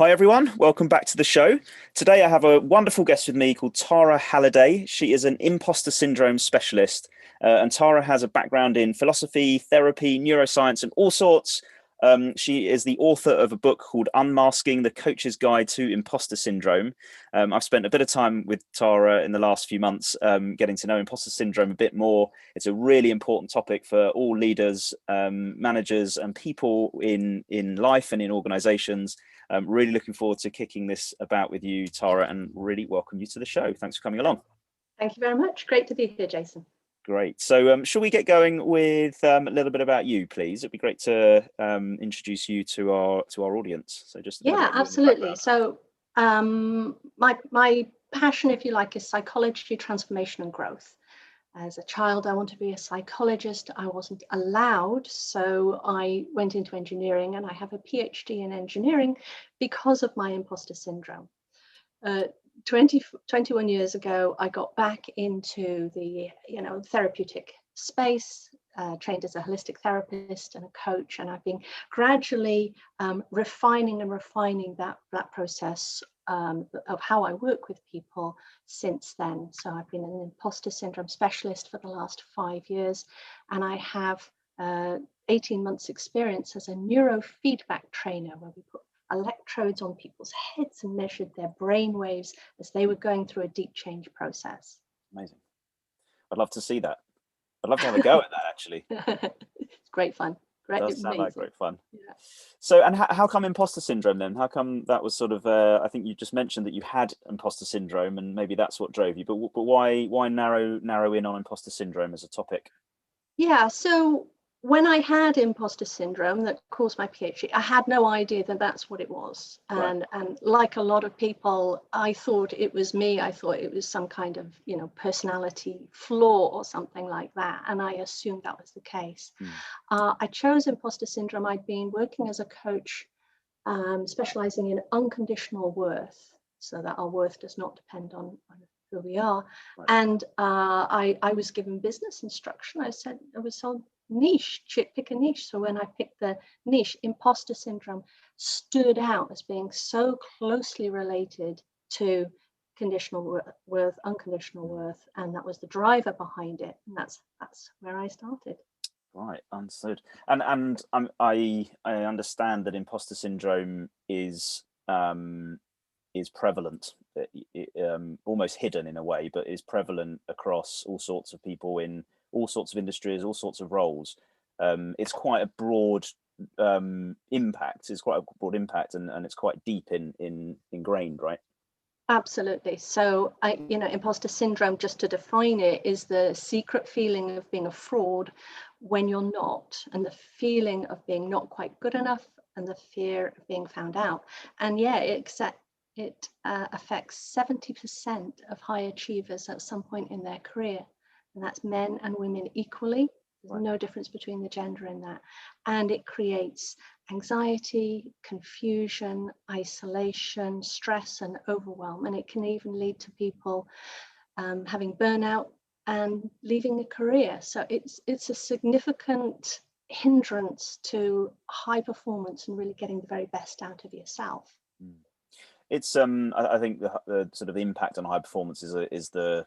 Hi everyone, welcome back to the show. Today I have a wonderful guest with me called Tara Halliday. She is an imposter syndrome specialist, and Tara has a background in philosophy, therapy, neuroscience, and all sorts. She is the author of a book called Unmasking, the Coach's Guide to Imposter Syndrome. I've spent a bit of time with Tara in the last few months getting to know imposter syndrome a bit more. It's a really important topic for all leaders, managers, and people in life and in organizations. I'm really looking forward to kicking this about with you, Tara, and really welcome you to the show. Thanks for coming along. Thank you very much. Great to be here, Jason. Great. So shall we get going with a little bit about you, please? It'd be great to introduce you to our audience. So just absolutely. So my passion, if you like, is psychology, transformation, and growth. As a child, I wanted to be a psychologist. I wasn't allowed, so I went into engineering, and I have a PhD in engineering because of my imposter syndrome. 21 years ago, I got back into the therapeutic space, trained as a holistic therapist and a coach, and I've been gradually refining that process of how I work with people since then. So I've been an imposter syndrome specialist for the last 5 years, and I have 18 months experience as a neurofeedback trainer, where we put electrodes on people's heads and measured their brain waves as they were going through a deep change process. Amazing. I'd love to see that. I'd love to have a go at that, actually. It's great fun. It does sound like great fun. Yeah. So, and how come imposter syndrome then? How come that was sort of, I think you just mentioned that you had imposter syndrome and maybe that's what drove you, but why narrow in on imposter syndrome as a topic? Yeah, so when I had imposter syndrome that caused my PhD, I had no idea that that's what it was. And like a lot of people, I thought it was me. I thought it was some kind of, personality flaw or something like that. And I assumed that was the case. I chose imposter syndrome. I'd been working as a coach, specializing in unconditional worth, so that our worth does not depend on who we are. Right. And I was given business instruction. I was told, niche, pick a niche. So when I picked the niche, imposter syndrome stood out as being so closely related to conditional worth, unconditional worth, and that was the driver behind it. And that's where I started. Right, understood. And I understand that imposter syndrome is prevalent, almost hidden in a way, but is prevalent across all sorts of people in all sorts of industries, all sorts of roles. It's quite a broad impact. It's quite a broad impact, and it's quite deep ingrained, right? Absolutely. So, imposter syndrome, just to define it, is the secret feeling of being a fraud when you're not, and the feeling of being not quite good enough, and the fear of being found out. And yeah, it affects 70% of high achievers at some point in their career, and that's men and women equally. There's no difference between the gender in that. And it creates anxiety, confusion, isolation, stress, and overwhelm. And it can even lead to people having burnout and leaving a career. So it's a significant hindrance to high performance and really getting the very best out of yourself. It's I think the sort of impact on high performance is the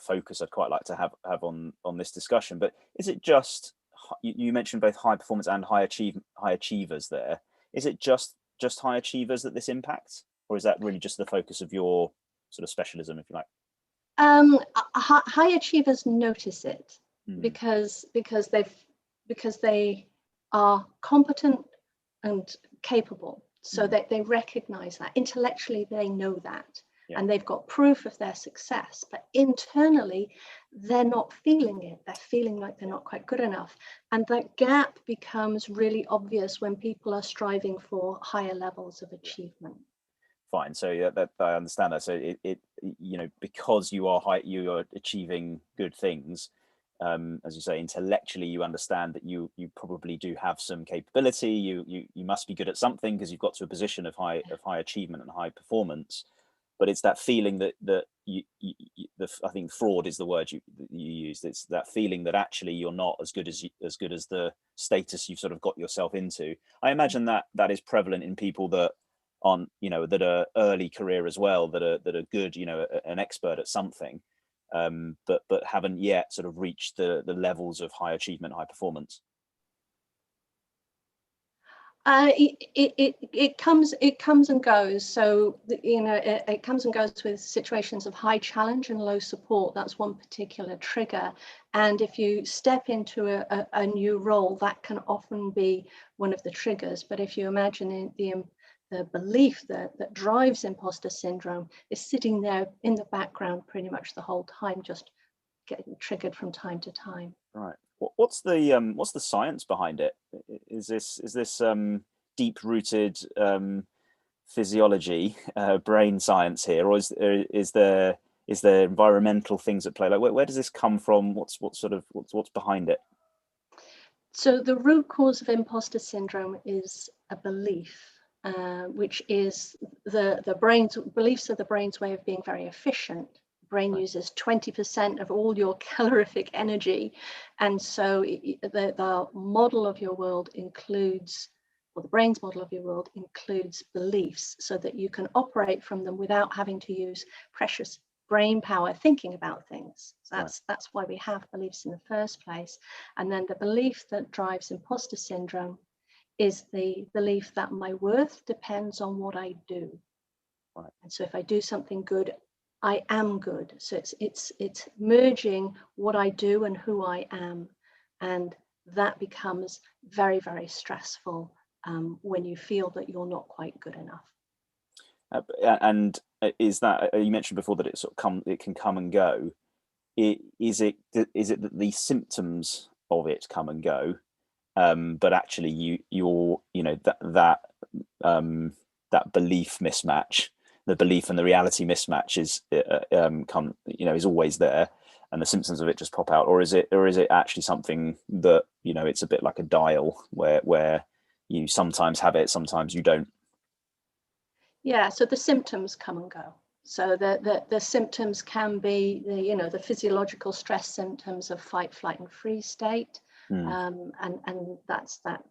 focus I'd quite like to have on this discussion. But is it just, you mentioned both high performance and high achievers there? Is it just high achievers that this impacts, or is that really just the focus of your sort of specialism, if you like? High achievers notice it because they are competent and capable, so that they recognize that intellectually, they know that. Yeah. And they've got proof of their success, but internally they're not feeling it. They're feeling like they're not quite good enough, and that gap becomes really obvious when people are striving for higher levels of achievement. Fine. So yeah, that I understand that. So it because you are achieving good things, as you say, intellectually you understand that you probably do have some capability. You must be good at something because you've got to a position of high achievement and high performance. But it's that feeling that I think fraud is the word you used. It's that feeling that actually you're not as good as the status you've sort of got yourself into. I imagine that is prevalent in people that aren't, that are early career as well, that are good, an expert at something, but haven't yet sort of reached the levels of high achievement, high performance? It comes and goes. So it comes and goes with situations of high challenge and low support. That's one particular trigger. And if you step into a new role, that can often be one of the triggers. But if you imagine the belief that drives imposter syndrome is sitting there in the background pretty much the whole time, just getting triggered from time to time. Right. What's the science behind it? Is this deep-rooted physiology, brain science here, or is there environmental things at play? Like where does this come from? What's behind it? So the root cause of imposter syndrome is a belief, which is the brain's beliefs are the brain's way of being very efficient. Brain uses 20% of all your calorific energy, and so the model of your world includes, or the brain's model of your world includes beliefs, so that you can operate from them without having to use precious brain power thinking about things. So that's why we have beliefs in the first place. And then the belief that drives imposter syndrome is the belief that my worth depends on what I do. Right. And so if I do something good, I am good. So it's merging what I do and who I am, and that becomes very, very stressful when you feel that you're not quite good enough. And is that, you mentioned before that it can come and go? Is it that the symptoms of it come and go, but actually that belief mismatch, the belief and the reality mismatch is always there, and the symptoms of it just pop out? Or is it actually something that, it's a bit like a dial where you sometimes have it, sometimes you don't? Yeah, so the symptoms come and go. So the symptoms can be the physiological stress symptoms of fight, flight, and freeze state. And that's that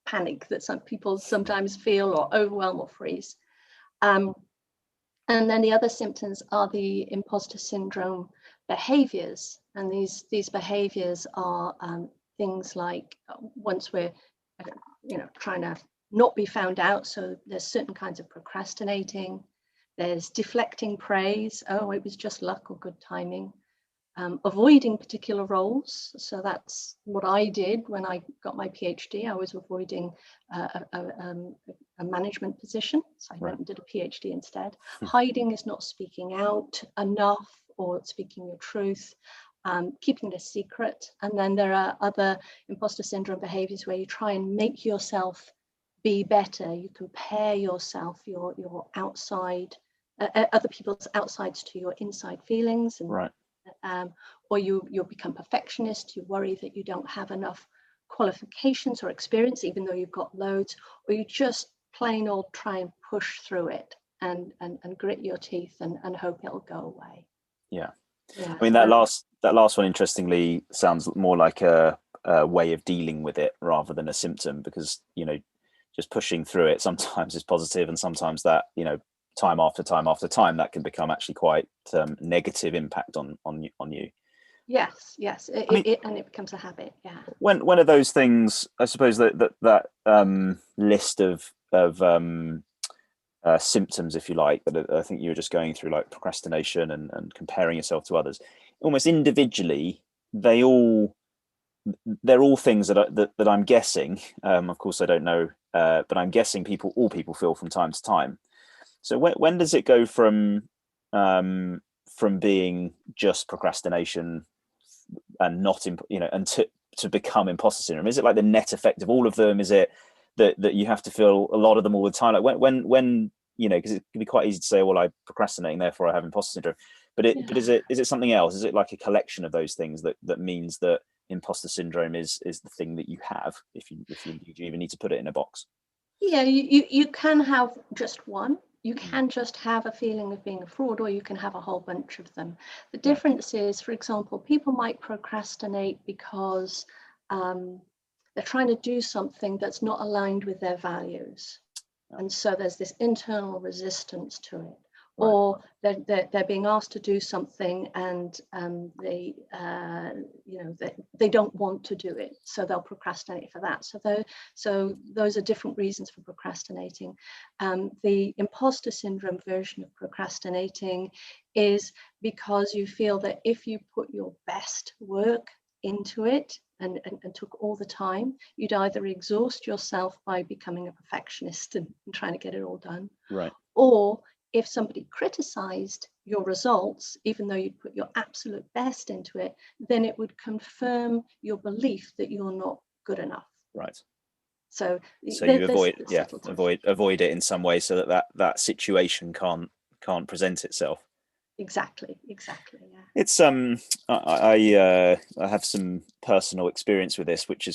panic that some people sometimes feel, or overwhelm, or freeze. And then the other symptoms are the imposter syndrome behaviors, and these behaviors are things like, once we're trying to not be found out, so there's certain kinds of procrastinating, there's deflecting praise, oh, it was just luck or good timing, avoiding particular roles. So that's what I did when I got my PhD. I was avoiding a management position, so I went and did a PhD instead. Hiding is not speaking out enough or speaking your truth, keeping it a secret. And then there are other imposter syndrome behaviors where you try and make yourself be better. You compare yourself, your outside, other people's outsides to your inside feelings, and or you become perfectionist. You worry that you don't have enough qualifications or experience, even though you've got loads, or you just plain old try and push through it and grit your teeth and hope it'll go away. Yeah. Yeah. I mean, that last one, interestingly, sounds more like a way of dealing with it rather than a symptom, because just pushing through it sometimes is positive, and sometimes that time after time after time that can become actually quite negative impact on you. Yes, and it becomes a habit. Yeah. When are those things, I suppose, that list of symptoms, if you like, that I think you were just going through, like procrastination and comparing yourself to others, almost individually, they're all things that I'm guessing, of course I don't know, but I'm guessing all people feel from time to time. So when does it go from being just procrastination and not and to become imposter syndrome? Is it like the net effect of all of them? Is it that you have to feel a lot of them all the time? Like when because it can be quite easy to say, well, I'm procrastinating, therefore I have imposter syndrome. But is it something else? Is it like a collection of those things that means that imposter syndrome is the thing that you have, if you even need to put it in a box? Yeah, you can have just one. You can just have a feeling of being a fraud, or you can have a whole bunch of them. The difference is, for example, people might procrastinate because they're trying to do something that's not aligned with their values. And so there's this internal resistance to it. Right. Or they're being asked to do something and they don't want to do it, so they'll procrastinate for that. So those are different reasons for procrastinating. The imposter syndrome version of procrastinating is because you feel that if you put your best work into it and took all the time, you'd either exhaust yourself by becoming a perfectionist and trying to get it all done, Right. or if somebody criticized your results, even though you'd put your absolute best into it, then it would confirm your belief that you're not good enough. Right. So you avoid it in some way, so that situation can't present itself. Exactly. Yeah. It's I have some personal experience with this, which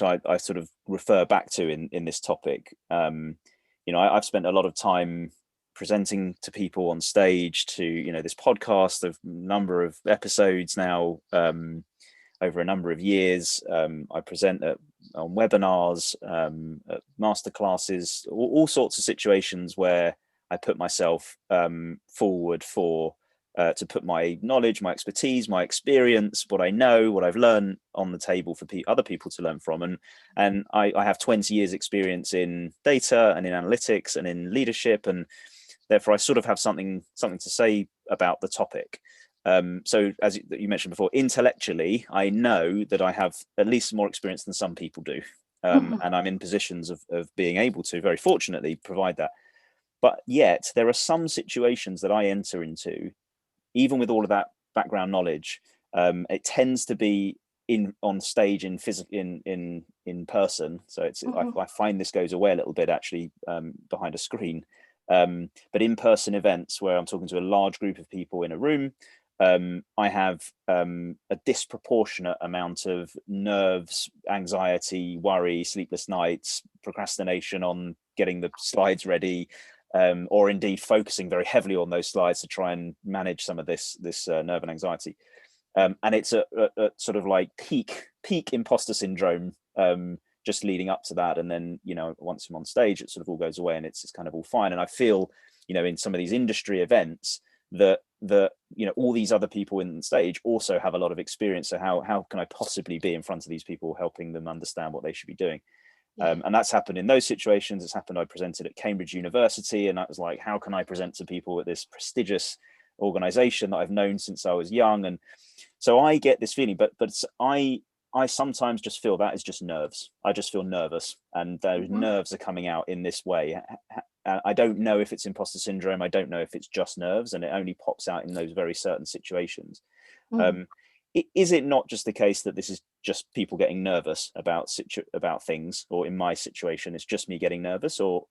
I sort of refer back to in this topic. I've spent a lot of time presenting to people on stage, to this podcast, of number of episodes now, over a number of years. I present on webinars, at masterclasses, all sorts of situations where I put myself forward for to put my knowledge, my expertise, my experience, what I know, what I've learned on the table for other people to learn from. And I have 20 years experience in data and in analytics and in leadership, and therefore I sort of have something to say about the topic. So as you mentioned before, intellectually, I know that I have at least more experience than some people do. And I'm in positions of being able to, very fortunately, provide that. But yet there are some situations that I enter into, even with all of that background knowledge, it tends to be on stage in person. So I find this goes away a little bit, actually, behind a screen. But in-person events where I'm talking to a large group of people in a room, I have a disproportionate amount of nerves, anxiety, worry, sleepless nights, procrastination on getting the slides ready, or indeed focusing very heavily on those slides to try and manage some of this nerve and anxiety. And it's a sort of like peak imposter syndrome, just leading up to that. And then, once I'm on stage, it sort of all goes away and it's kind of all fine. And I feel, in some of these industry events that all these other people in the stage also have a lot of experience. So how can I possibly be in front of these people, helping them understand what they should be doing? Yeah. And that's happened in those situations. It's happened. I presented at Cambridge University, and that was like, how can I present to people at this prestigious organization that I've known since I was young? And so I get this feeling, but I sometimes just feel that is just nerves. I just feel nervous, and those nerves are coming out in this way. I don't know if it's imposter syndrome. I don't know if it's just nerves, and it only pops out in those very certain situations. Is it not just the case that this is just people getting nervous about things, or in my situation, it's just me getting nervous, or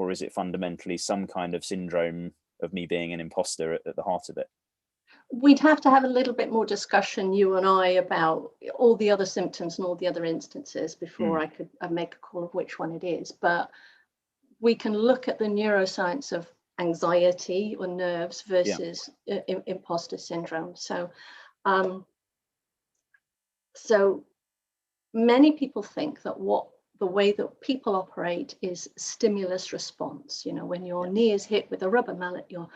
is it fundamentally some kind of syndrome of me being an imposter at the heart of it? We'd have to have a little bit more discussion, you and I, about all the other symptoms and all the other instances before I could make a call of which one it is. But we can look at the neuroscience of anxiety or nerves versus imposter syndrome. So many people think that the way that people operate is stimulus response. When your knee is hit with a rubber mallet, your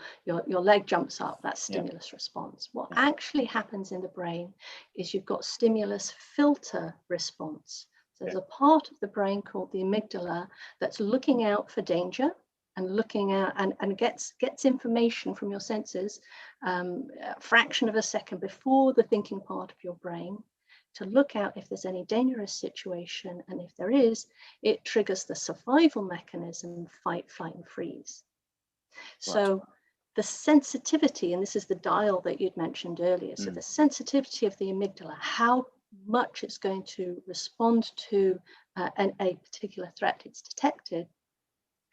leg jumps up. That's stimulus response. What actually happens in the brain is you've got stimulus filter response. So there's a part of the brain called the amygdala that's looking out for danger and looking out and gets information from your senses a fraction of a second before the thinking part of your brain, to look out if there's any dangerous situation, and if there is, it triggers the survival mechanism, fight, flight, and freeze. So the sensitivity, and this is the dial that you'd mentioned earlier, so the sensitivity of the amygdala, how much it's going to respond to a particular threat it's detected,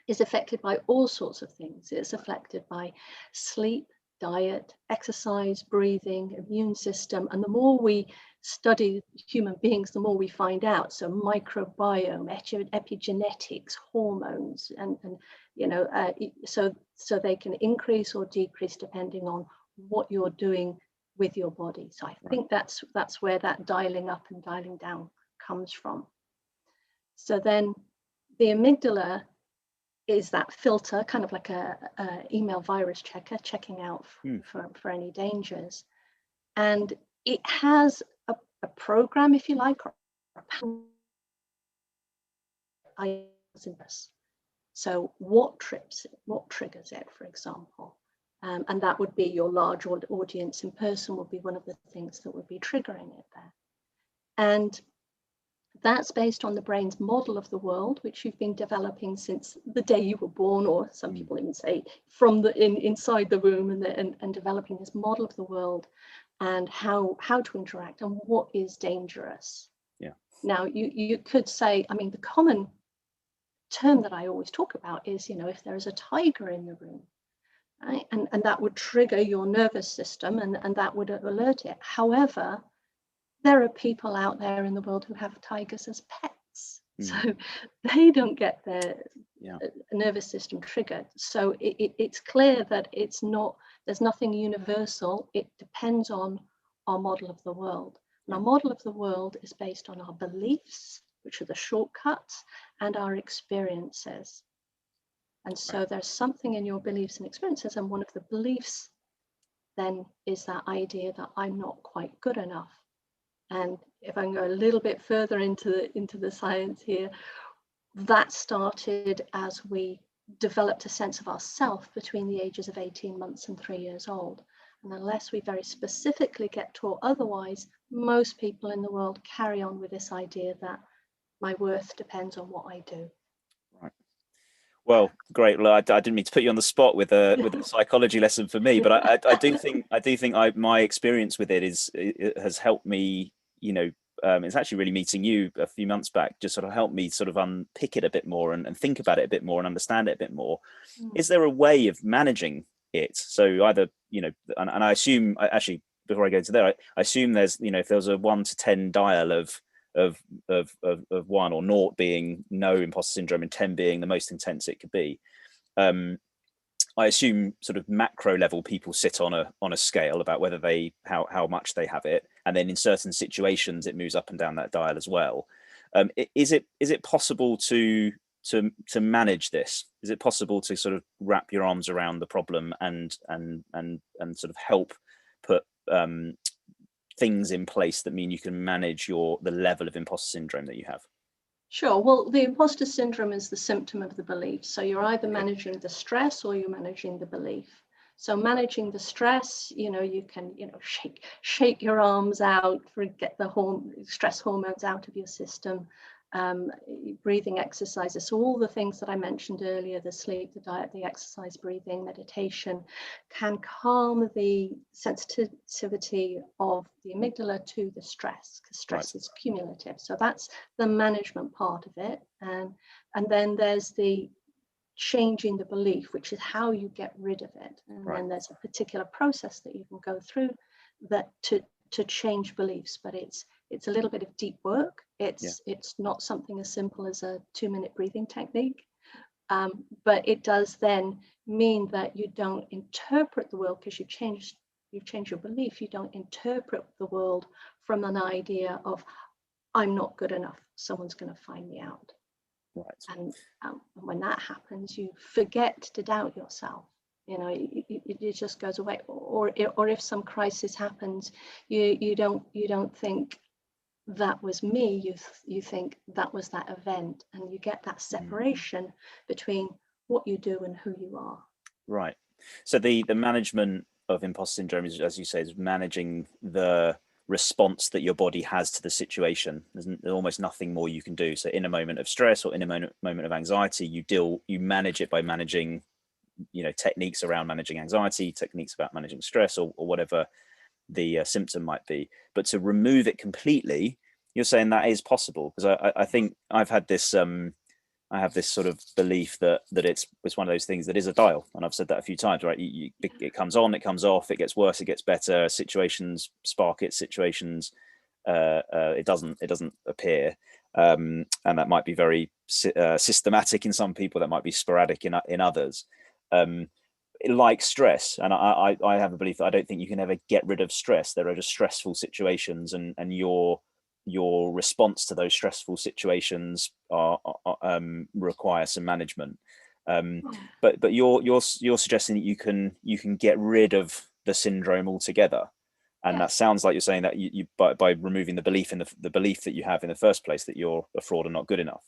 is affected by all sorts of things. It's affected by sleep, diet, exercise, breathing, immune system. And the more we study human beings, the more we find out. So microbiome, epigenetics, hormones, and so they can increase or decrease depending on what you're doing with your body. So I think that's where that dialing up and dialing down comes from. So then the amygdala is that filter, kind of like a email virus checker, checking out for any dangers. And it has a program, if you like, or a panel. So what triggers it, for example? And that would be your large audience in person would be one of the things that would be triggering it there. And that's based on the brain's model of the world, which you've been developing since the day you were born, or some people even say from the inside the room, and developing this model of the world and how to interact and what is dangerous. Yeah. Now you could say, I mean, the common term that I always talk about is, if there is a tiger in the room, right, and that would trigger your nervous system, and that would alert it. However, there are people out there in the world who have tigers as pets, so they don't get their nervous system triggered. So it's clear that there's nothing universal. It depends on our model of the world. And our model of the world is based on our beliefs, which are the shortcuts, and our experiences. And so there's something in your beliefs and experiences, and one of the beliefs then is that idea that I'm not quite good enough. And if I can go a little bit further into the science here, that started as we developed a sense of ourself between the ages of 18 months and 3 years old. And unless we very specifically get taught otherwise, most people in the world carry on with this idea that my worth depends on what I do. Right. Well, great. Well, I didn't mean to put you on the spot with a psychology lesson for me, but I do think my experience with it has helped me. It's actually really meeting you a few months back just sort of helped me sort of unpick it a bit more and think about it a bit more and understand it a bit more. Is there a way of managing it? So either, and I assume, actually, before I go to there, I assume there's, if there was a 1 to 10 dial of 1 or 0 being no imposter syndrome and 10 being the most intense it could be. I assume sort of macro level people sit on a scale about whether how much they have it, and then in certain situations it moves up and down that dial as well. Is it possible to manage this? Is it possible to sort of wrap your arms around the problem and sort of help put things in place that mean you can manage the level of imposter syndrome that you have? Sure. Well, the imposter syndrome is the symptom of the belief. So you're either managing the stress or you're managing the belief. So managing the stress, you can, shake your arms out, get the stress hormones out of your system, breathing exercises. So all the things that I mentioned earlier, the sleep, the diet, the exercise, breathing, meditation, can calm the sensitivity of the amygdala to the stress, because stress is cumulative. So that's the management part of it. And then there's the changing the belief, which is how you get rid of it. And then there's a particular process that you can go through that to change beliefs, but it's a little bit of deep work. It's not something as simple as a 2-minute breathing technique, but it does then mean that you don't interpret the world, because you've changed your belief. You don't interpret the world from an idea of I'm not good enough, someone's going to find me out. And when that happens, you forget to doubt yourself. It just goes away. Or if some crisis happens, you don't think that was me. You think that was that event, and you get that separation between what you do and who you are. Right. So the management of imposter syndrome is, as you say, is managing the response that your body has to the situation. There's almost nothing more you can do. So in a moment of stress or in a moment of anxiety, you manage it by managing, techniques around managing anxiety, techniques about managing stress, or whatever the symptom might be. But to remove it completely, you're saying that is possible? Because I think I've had this I have this sort of belief that it's one of those things that is a dial, and I've said that a few times, right? It comes on, it comes off, it gets worse, it gets better. Situations spark it, situations it doesn't appear, and that might be very systematic in some people, that might be sporadic in others. Like stress, and I have a belief that I don't think you can ever get rid of stress. There are just stressful situations, and your response to those stressful situations require some management. But you're suggesting that you can get rid of the syndrome altogether. And that sounds like you're saying that you by removing the belief in the belief that you have in the first place that you're a fraud and not good enough.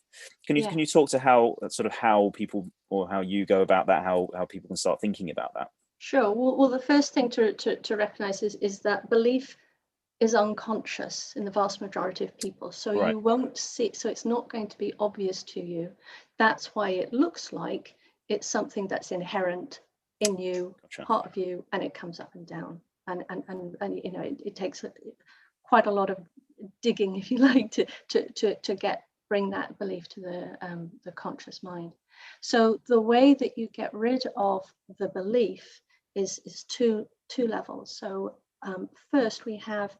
Can you talk to how people, or how you go about that, how people can start thinking about that? Sure. Well, the first thing to recognize is that belief is unconscious in the vast majority of people. So you won't see, so it's not going to be obvious to you. That's why it looks like it's something that's inherent in you, part of you, and it comes up and down. And it takes quite a lot of digging, if you like, to bring that belief to the conscious mind. So the way that you get rid of the belief is two levels. So first we have,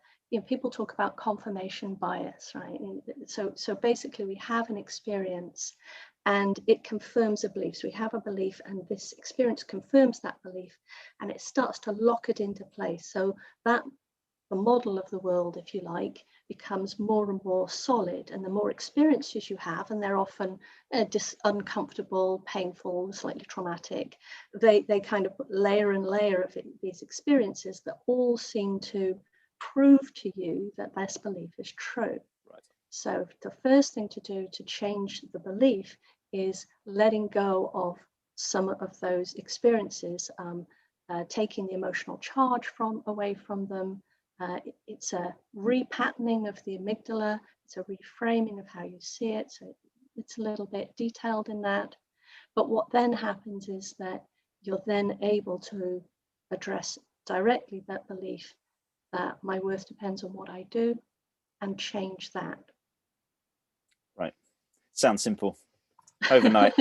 people talk about confirmation bias, right? So basically we have an experience and it confirms a belief. So we have a belief and this experience confirms that belief and it starts to lock it into place. So that the model of the world, if you like, becomes more and more solid, and the more experiences you have, and they're often uncomfortable, painful, slightly traumatic, they kind of put layer and layer of these experiences that all seem to prove to you that this belief is true. So the first thing to do to change the belief is letting go of some of those experiences, taking the emotional charge away from them. It's a repatterning of the amygdala. It's a reframing of how you see it. So it's a little bit detailed in that. But what then happens is that you're then able to address directly that belief that my worth depends on what I do, and change that. Right. Sounds simple. Overnight.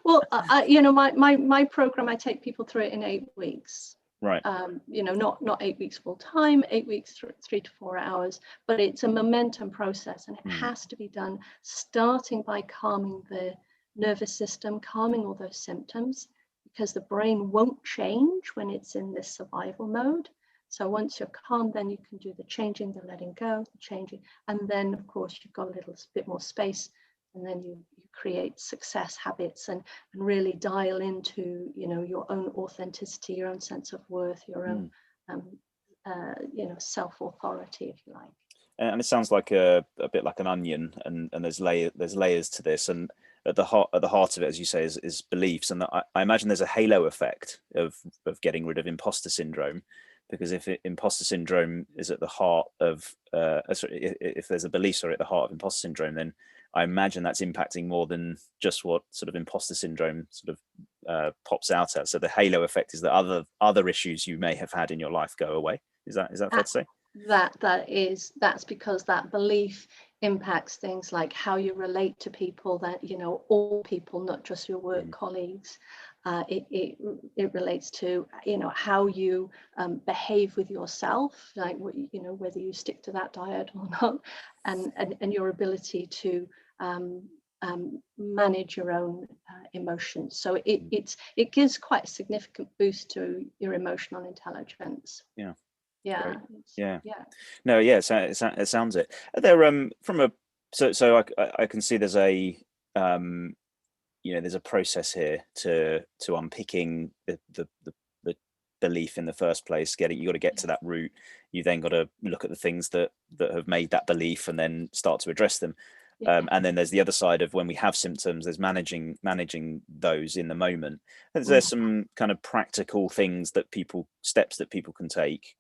Well, my program, I take people through it in 8 weeks. Right. Not 8 weeks full time, 8 weeks, 3 to 4 hours, but it's a momentum process, and it has to be done starting by calming the nervous system, calming all those symptoms, because the brain won't change when it's in this survival mode. So once you're calm, then you can do the changing, the letting go, the changing, and then of course you've got a little bit more space, and then you create success habits and really dial into your own authenticity, your own sense of worth, your own self-authority, if you like. And it sounds like a bit like an onion, and there's layers to this, and at the heart of it, as you say, is beliefs. And I imagine there's a halo effect of getting rid of imposter syndrome, because if imposter syndrome is at the heart of if there's a belief at the heart of imposter syndrome, then I imagine that's impacting more than just what sort of imposter syndrome sort of pops out at. So the halo effect is that other issues you may have had in your life go away. Is that fair to say? That's because that belief impacts things like how you relate to people, that all people, not just your work colleagues. It relates to how you behave with yourself, like whether you stick to that diet or not, and your ability to manage your own emotions. So it gives quite a significant boost to your emotional intelligence. Yeah. No, yeah, it sounds it. There from a so I can see there's a there's a process here to unpicking the belief in the first place. You got to get to that root. You then got to look at the things that have made that belief and then start to address them. And then there's the other side of when we have symptoms, there's managing those in the moment. There's some kind of practical steps that people can take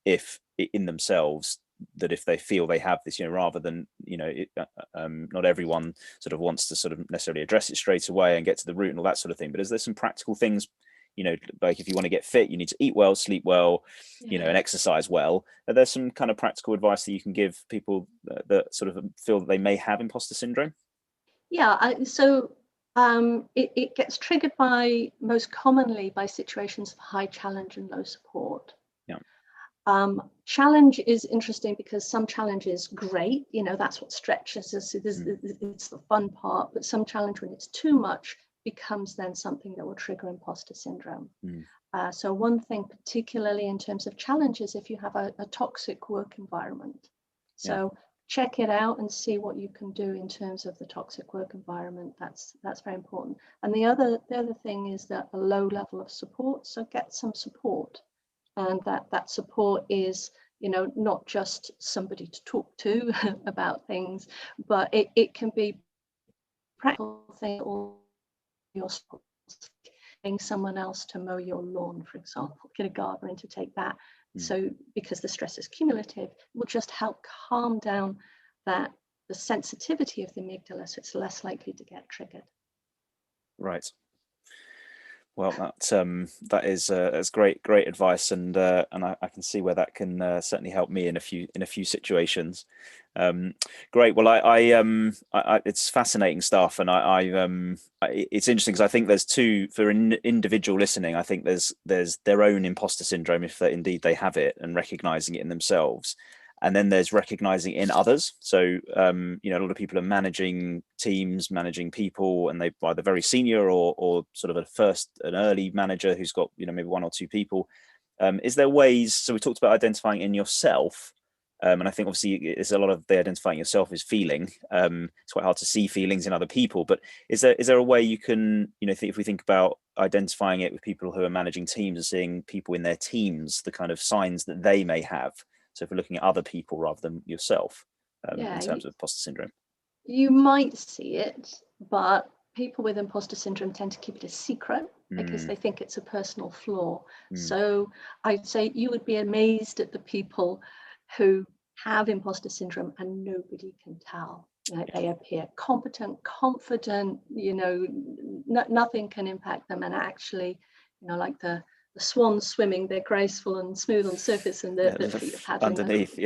if in themselves, that if they feel they have this, rather than not everyone sort of wants to sort of necessarily address it straight away and get to the root and all that sort of thing. But is there some practical things? Like if you want to get fit, you need to eat well, sleep well, and exercise well. Are there some kind of practical advice that you can give people that sort of feel that they may have imposter syndrome? It gets triggered most commonly by situations of high challenge and low support. Challenge is interesting because some challenge is great, that's what stretches us. It's the fun part, but some challenge, when it's too much, becomes then something that will trigger imposter syndrome. So one thing, particularly in terms of challenges, if you have a toxic work environment. So check it out and see what you can do in terms of the toxic work environment. That's very important. And the other thing is that a low level of support. So get some support, and that support is, you know, not just somebody to talk to about things, but it can be practical thing, or your getting someone else to mow your lawn, for example, get a gardener in to take that. So because the stress is cumulative, it will just help calm down the sensitivity of the amygdala, so it's less likely to get triggered. Right. Well, that is that's great advice, and I can see where that can certainly help me in a few situations. Great. Well, it's fascinating stuff, and it's interesting because I think there's two for an individual listening. I think there's their own imposter syndrome, if indeed they have it, and recognizing it in themselves. And then there's recognizing in others. So, you know, a lot of people are managing teams, managing people, and they're either very senior or sort of an early manager who's got, you know, maybe one or two people. Is there ways? So we talked about identifying in yourself. And I think obviously it's a lot of the identifying yourself is feeling. It's quite hard to see feelings in other people, but is there a way you can, you know, if we think about identifying it with people who are managing teams and seeing people in their teams, the kind of signs that they may have? So if we're looking at other people rather than yourself, in terms of imposter syndrome. You might see it, but people with imposter syndrome tend to keep it a secret because they think it's a personal flaw. So I'd say you would be amazed at the people who have imposter syndrome and nobody can tell. Like they appear competent, confident, you know, nothing can impact them, and actually, you know, like the swans swimming, they're graceful and smooth on the surface, and the feet are paddling underneath,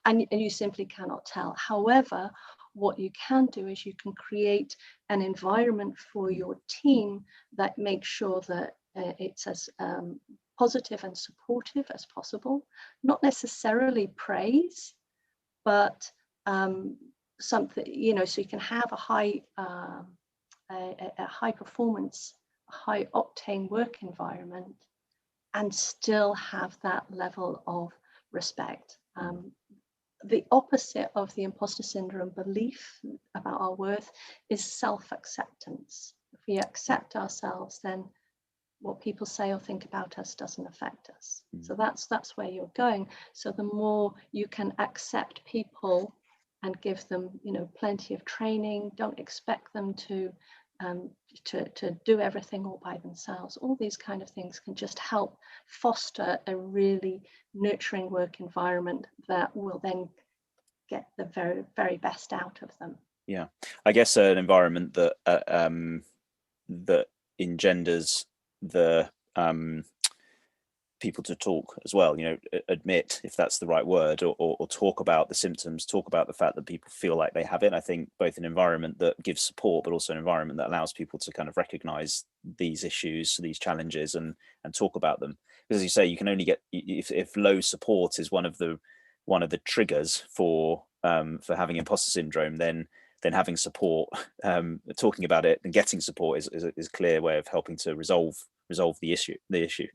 and you simply cannot tell. However, what you can do is you can create an environment for your team that makes sure that it's as positive and supportive as possible. Not necessarily praise, but something, you know, so you can have a high performance, high octane work environment and still have that level of respect. The opposite of the imposter syndrome belief about our worth is self-acceptance. If we accept ourselves, then what people say or think about us doesn't affect us. So that's where you're going. So the more you can accept people and give them, you know, plenty of training, don't expect them to do everything all by themselves. All these kind of things can just help foster a really nurturing work environment that will then get the very, very best out of them. Yeah, I guess an environment that that engenders the people to talk as well, you know, admit, if that's the right word, or talk about the symptoms, talk about the fact that people feel like they have it. I think both an environment that gives support, but also an environment that allows people to kind of recognize these issues, these challenges, and talk about them. Because as you say, you can only get, if low support is one of the triggers for having imposter syndrome, then having support, talking about it and getting support is a clear way of helping to resolve the issue.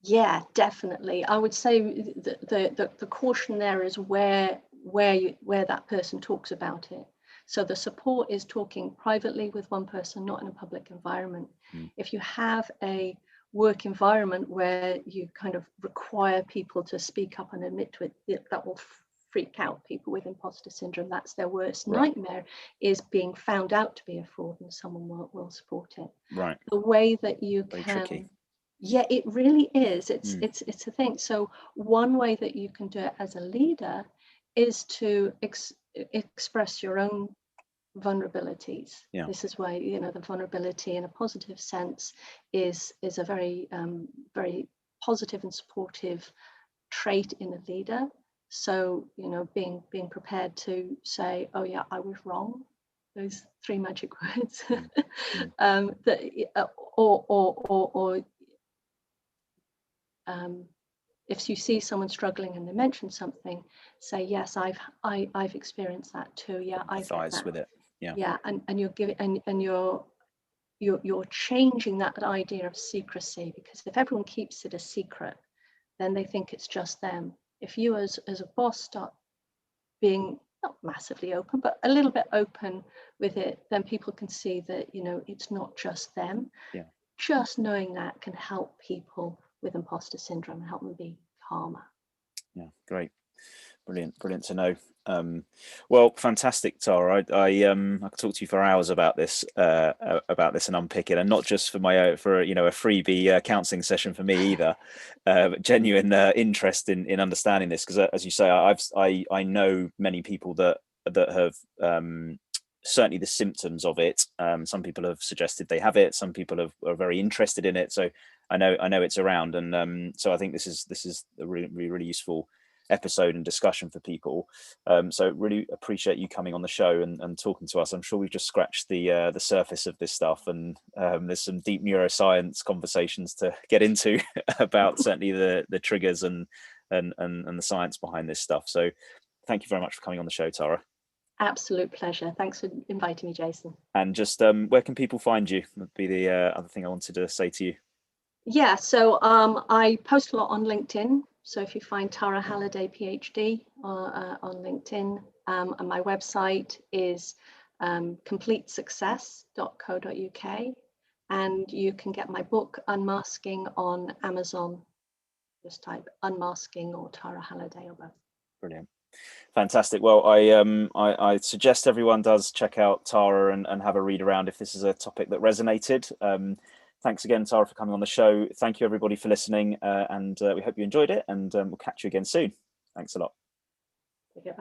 Yeah, definitely. I would say the caution there is where that person talks about it. So the support is talking privately with one person, not in a public environment. If you have a work environment where you kind of require people to speak up and admit to it, that will freak out people with imposter syndrome. That's their worst nightmare, is being found out to be a fraud and someone will support it. Right. The way that you Very can tricky. Yeah, it really is. It's a thing. So one way that you can do it as a leader is to express your own vulnerabilities. Yeah. This is why, you know, the vulnerability in a positive sense is a very very positive and supportive trait in a leader. So, you know, being prepared to say, oh yeah, I was wrong, those three magic words, or if you see someone struggling and they mention something, say, yes, I've experienced that too. Yeah, I get that. With it. Yeah. Yeah, and you're giving and you're changing that idea of secrecy, because if everyone keeps it a secret, then they think it's just them. If you as a boss start being not massively open, but a little bit open with it, then people can see that, you know, it's not just them. Yeah. Just knowing that can help people with imposter syndrome and help them be calmer. Yeah, great. Brilliant to know. Well, fantastic, Tara. I could talk to you for hours about this and unpick it, and not just for my for you know a freebie counselling session for me either, but genuine interest in understanding this, because as you say, I know many people that have certainly the symptoms of it. Some people have suggested they have it. Some people are very interested in it. So I know it's around, and so I think this is a really useful episode and discussion for people. So really appreciate you coming on the show and talking to us. I'm sure we've just scratched the surface of this stuff, and there's some deep neuroscience conversations to get into about certainly the triggers and the science behind this stuff. So thank you very much for coming on the show, Tara. Absolute pleasure. Thanks for inviting me, Jason. And just where can people find you? Would be the other thing I wanted to say to you. Yeah, so I post a lot on LinkedIn. So if you find Tara Halliday, PhD, on LinkedIn, and my website is completesuccess.co.uk, and you can get my book Unmasking on Amazon. Just type Unmasking or Tara Halliday or both. Brilliant. Fantastic. Well, I suggest everyone does check out Tara and have a read around if this is a topic that resonated. Thanks again, Tara, for coming on the show. Thank you, everybody, for listening, and we hope you enjoyed it, and we'll catch you again soon. Thanks a lot. Goodbye.